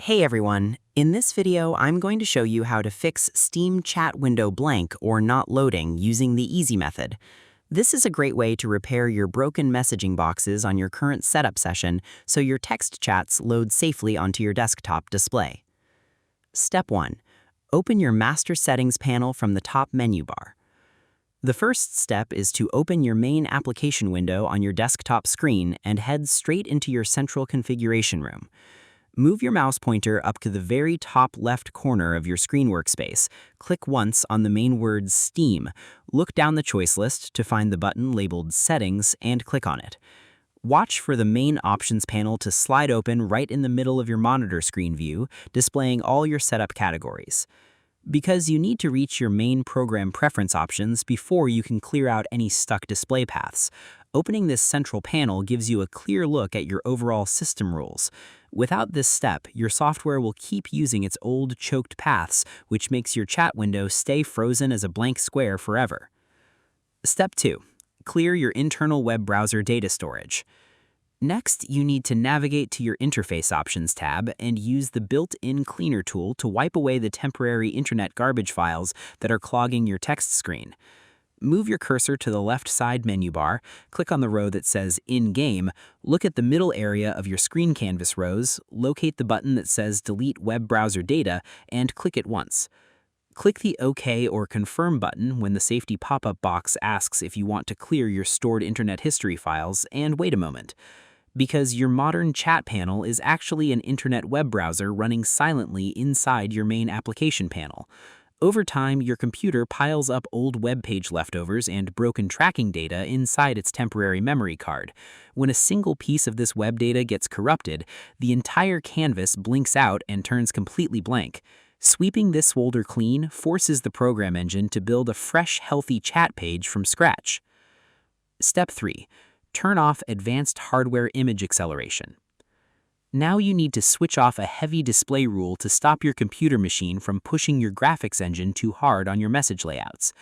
Hey everyone, in this video I'm going to show you how to fix Steam chat window blank or not loading using the easy method. This is a great way to repair your broken messaging boxes on your current setup session so your text chats load safely onto your desktop display. Step 1. Open your Master Settings panel from the top menu bar. The first step is to open your main application window on your desktop screen and head straight into your central configuration room. Move your mouse pointer up to the very top left corner of your screen workspace. Click once on the main word Steam. Look down the choice list to find the button labeled Settings and click on it. Watch for the main options panel to slide open right in the middle of your monitor screen view, displaying all your setup categories. Because you need to reach your main program preference options before you can clear out any stuck display paths, opening this central panel gives you a clear look at your overall system rules. Without this step, your software will keep using its old choked paths, which makes your chat window stay frozen as a blank square forever. Step 2. Clear your internal web browser data storage. Next, you need to navigate to your Interface Options tab and use the built-in Cleaner tool to wipe away the temporary internet garbage files that are clogging your text screen. Move your cursor to the left side menu bar, click on the row that says In-Game, look at the middle area of your screen canvas rows, locate the button that says Delete Web Browser Data, and click it once. Click the OK or Confirm button when the safety pop-up box asks if you want to clear your stored internet history files, and wait a moment. Because your modern chat panel is actually an internet web browser running silently inside your main application panel. Over time, your computer piles up old web page leftovers and broken tracking data inside its temporary memory card. When a single piece of this web data gets corrupted, the entire canvas blinks out and turns completely blank. Sweeping this folder clean forces the program engine to build a fresh, healthy chat page from scratch. Step 3. Turn off Advanced Hardware Image Acceleration. Now you need to switch off a heavy display rule to stop your computer machine from pushing your graphics engine too hard on your message layouts.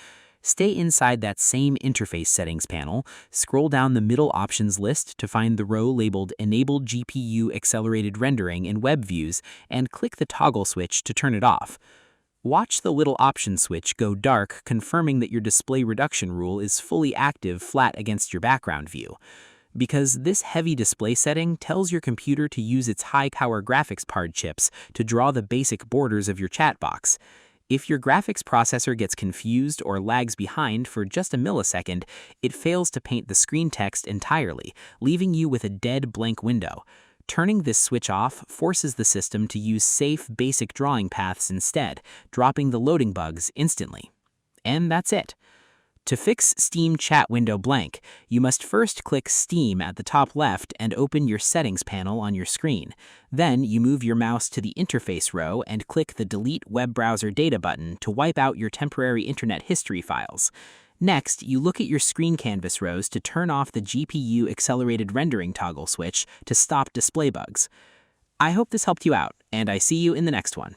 Stay inside that same Interface Settings panel, scroll down the middle options list to find the row labeled Enable GPU Accelerated Rendering in Web Views, and click the toggle switch to turn it off. Watch the little option switch go dark, confirming that your display reduction rule is fully active flat against your background view. Because this heavy display setting tells your computer to use its high-power graphics card chips to draw the basic borders of your chat box. If your graphics processor gets confused or lags behind for just a millisecond, it fails to paint the screen text entirely, leaving you with a dead blank window. Turning this switch off forces the system to use safe, basic drawing paths instead, dropping the loading bugs instantly. And that's it. To fix Steam chat window blank, you must first click Steam at the top left and open your settings panel on your screen. Then you move your mouse to the interface row and click the Delete Web Browser Data button to wipe out your temporary internet history files. Next, you look at your screen canvas rows to turn off the GPU Accelerated Rendering toggle switch to stop display bugs. I hope this helped you out, and I see you in the next one.